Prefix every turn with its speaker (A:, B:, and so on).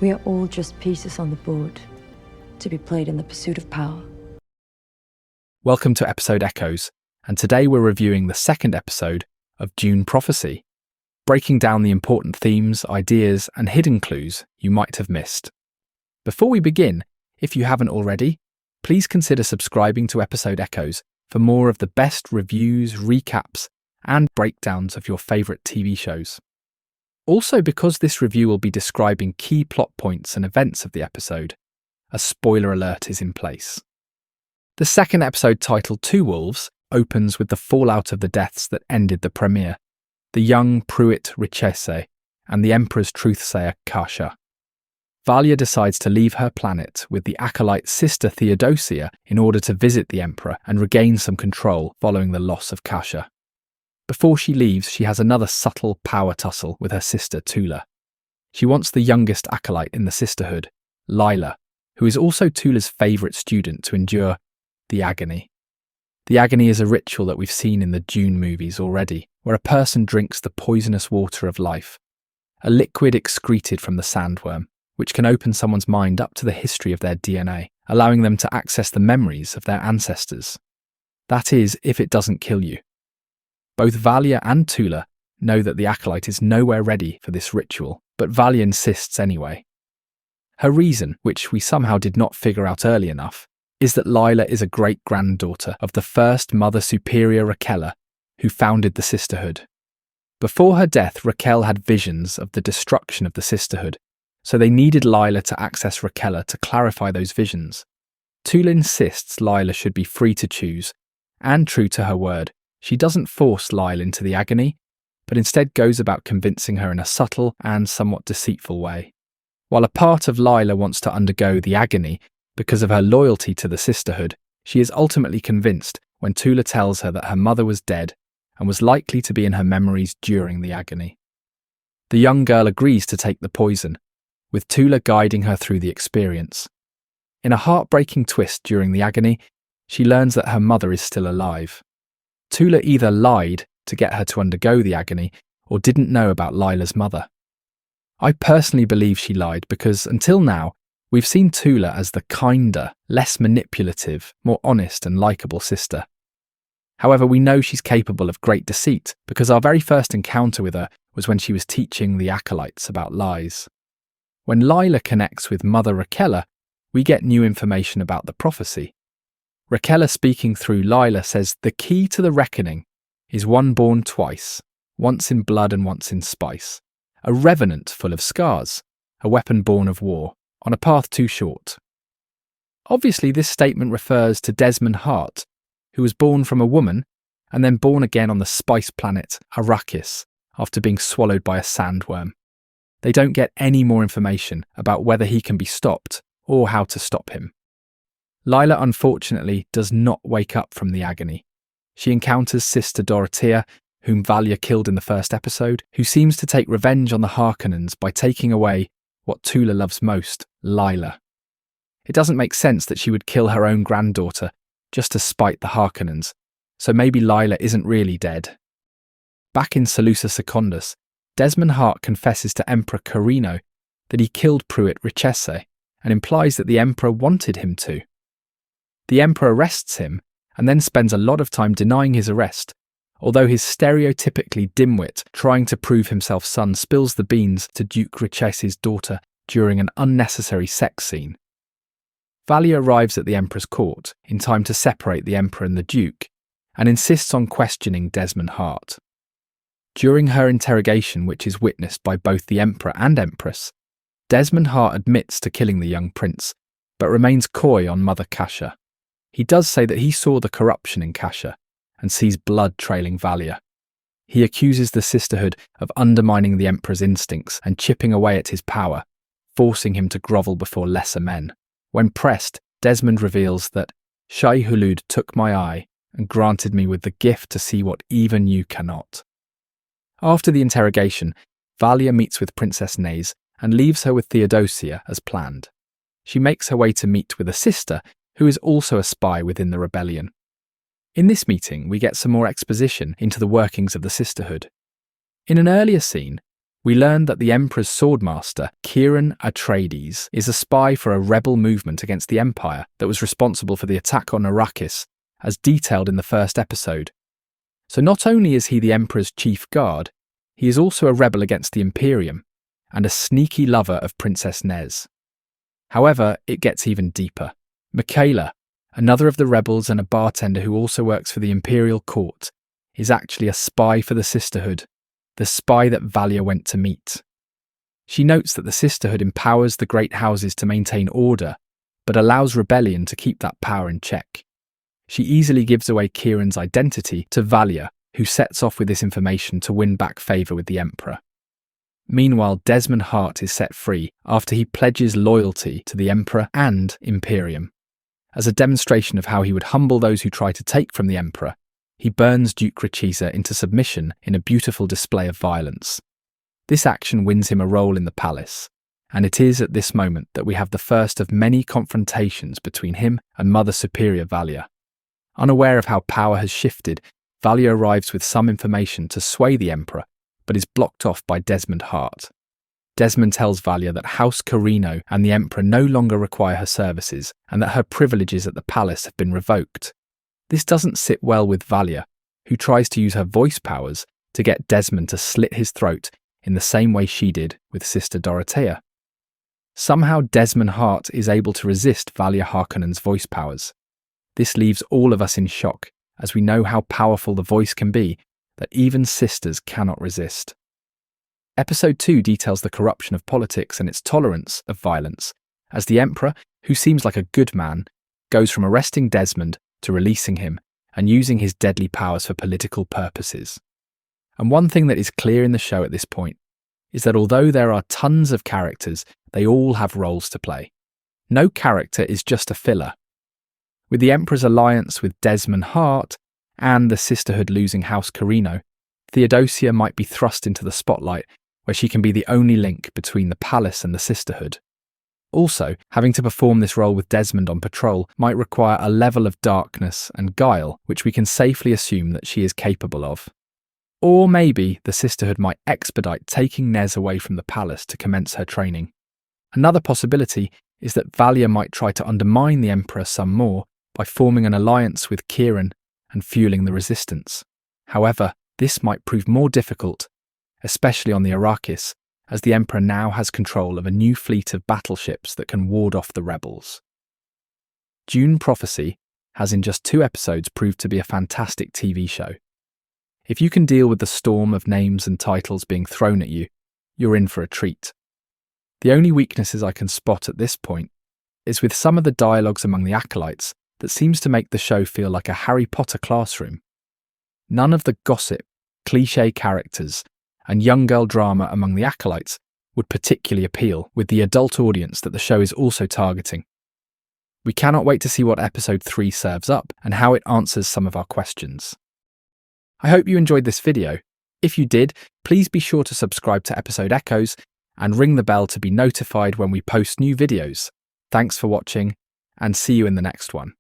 A: We are all just pieces on the board, to be played in the pursuit of power.
B: Welcome to Episode Echoes, and today we're reviewing the second episode of Dune Prophecy, breaking down the important themes, ideas, and hidden clues you might have missed. Before we begin, if you haven't already, please consider subscribing to Episode Echoes for more of the best reviews, recaps, and breakdowns of your favourite TV shows. Also, because this review will be describing key plot points and events of the episode, a spoiler alert is in place. The second episode, titled Two Wolves, opens with the fallout of the deaths that ended the premiere, the young Prince Richese and the Emperor's truthsayer Kasha. Valya decides to leave her planet with the acolyte's sister Theodosia in order to visit the Emperor and regain some control following the loss of Kasha. Before she leaves, she has another subtle power tussle with her sister Tula. She wants the youngest acolyte in the sisterhood, Lila, who is also Tula's favourite student, to endure the agony. The agony is a ritual that we've seen in the Dune movies already, where a person drinks the poisonous water of life, a liquid excreted from the sandworm, which can open someone's mind up to the history of their DNA, allowing them to access the memories of their ancestors. That is, if it doesn't kill you. Both Valya and Tula know that the acolyte is nowhere ready for this ritual, but Valya insists anyway. Her reason, which we somehow did not figure out early enough, is that Lila is a great-granddaughter of the first Mother Superior Raquel, who founded the sisterhood. Before her death, Raquel had visions of the destruction of the sisterhood, so they needed Lila to access Raquel to clarify those visions. Tula insists Lila should be free to choose, and true to her word, she doesn't force Lila into the agony, but instead goes about convincing her in a subtle and somewhat deceitful way. While a part of Lila wants to undergo the agony because of her loyalty to the sisterhood, she is ultimately convinced when Tula tells her that her mother was dead and was likely to be in her memories during the agony. The young girl agrees to take the poison, with Tula guiding her through the experience. In a heartbreaking twist during the agony, she learns that her mother is still alive. Tula either lied to get her to undergo the agony or didn't know about Lila's mother. I personally believe she lied because, until now, we've seen Tula as the kinder, less manipulative, more honest and likeable sister. However, we know she's capable of great deceit because our very first encounter with her was when she was teaching the acolytes about lies. When Lila connects with Mother Raquel, we get new information about the prophecy. Raquel, speaking through Lila, says the key to the reckoning is one born twice, once in blood and once in spice, a revenant full of scars, a weapon born of war, on a path too short. Obviously, this statement refers to Desmond Hart, who was born from a woman and then born again on the spice planet Arrakis after being swallowed by a sandworm. They don't get any more information about whether he can be stopped or how to stop him. Lila, unfortunately, does not wake up from the agony. She encounters Sister Dorothea, whom Valya killed in the first episode, who seems to take revenge on the Harkonnens by taking away what Tula loves most, Lila. It doesn't make sense that she would kill her own granddaughter just to spite the Harkonnens, so maybe Lila isn't really dead. Back in Salusa Secundus, Desmond Hart confesses to Emperor Corrino that he killed Prince Richese and implies that the Emperor wanted him to. The Emperor arrests him and then spends a lot of time denying his arrest, although his stereotypically dimwit trying to prove himself son spills the beans to Duke Richese's daughter during an unnecessary sex scene. Valya arrives at the Emperor's court in time to separate the Emperor and the Duke, and insists on questioning Desmond Hart. During her interrogation, which is witnessed by both the Emperor and Empress, Desmond Hart admits to killing the young prince, but remains coy on Mother Kasha. He does say that he saw the corruption in Kasha and sees blood trailing Valya. He accuses the sisterhood of undermining the Emperor's instincts and chipping away at his power, forcing him to grovel before lesser men. When pressed, Desmond reveals that Shai Hulud took my eye and granted me with the gift to see what even you cannot. After the interrogation, Valya meets with Princess Naze and leaves her with Theodosia as planned. She makes her way to meet with a sister who is also a spy within the rebellion. In this meeting, we get some more exposition into the workings of the sisterhood. In an earlier scene, We learn that the Emperor's swordmaster, Kieran Atreides, is a spy for a rebel movement against the Empire that was responsible for the attack on Arrakis, as detailed in the first episode. So not only is he the Emperor's chief guard, he is also a rebel against the Imperium, and a sneaky lover of Princess Nez. However, it gets even deeper. Michaela, another of the rebels and a bartender who also works for the Imperial court, is actually a spy for the Sisterhood, the spy that Valya went to meet. She notes that the Sisterhood empowers the great houses to maintain order, but allows rebellion to keep that power in check. She easily gives away Kieran's identity to Valya, who sets off with this information to win back favour with the Emperor. Meanwhile, Desmond Hart is set free after he pledges loyalty to the Emperor and Imperium. As a demonstration of how he would humble those who try to take from the Emperor, he burns Duke Richese into submission in a beautiful display of violence. This action wins him a role in the palace, and it is at this moment that we have the first of many confrontations between him and Mother Superior Valya. Unaware of how power has shifted, Valya arrives with some information to sway the Emperor, but is blocked off by Desmond Hart. Desmond tells Valya that House Corrino and the Emperor no longer require her services, and that her privileges at the palace have been revoked. This doesn't sit well with Valya, who tries to use her voice powers to get Desmond to slit his throat in the same way she did with Sister Dorothea. Somehow Desmond Hart is able to resist Valya Harkonnen's voice powers. This leaves all of us in shock, as we know how powerful the voice can be that even sisters cannot resist. Episode 2 details the corruption of politics and its tolerance of violence, as the Emperor, who seems like a good man, goes from arresting Desmond to releasing him and using his deadly powers for political purposes. And one thing that is clear in the show at this point is that although there are tons of characters, they all have roles to play. No character is just a filler. With the Emperor's alliance with Desmond Hart and the Sisterhood losing House Corrino, Theodosia might be thrust into the spotlight, where she can be the only link between the palace and the Sisterhood. Also, having to perform this role with Desmond on patrol might require a level of darkness and guile which we can safely assume that she is capable of. Or maybe the Sisterhood might expedite taking Nez away from the palace to commence her training. Another possibility is that Valya might try to undermine the Emperor some more by forming an alliance with Kieran and fueling the resistance. However, this might prove more difficult, especially on the Arrakis, as the Emperor now has control of a new fleet of battleships that can ward off the rebels. Dune Prophecy has in just 2 episodes proved to be a fantastic TV show. If you can deal with the storm of names and titles being thrown at you, you're in for a treat. The only weaknesses I can spot at this point is with some of the dialogues among the acolytes that seems to make the show feel like a Harry Potter classroom. None of the gossip, cliché characters, and young girl drama among the acolytes would particularly appeal with the adult audience that the show is also targeting. We cannot wait to see what episode 3 serves up and how it answers some of our questions. I hope you enjoyed this video. If you did, please be sure to subscribe to Episode Echoes and ring the bell to be notified when we post new videos. Thanks for watching, and see you in the next one.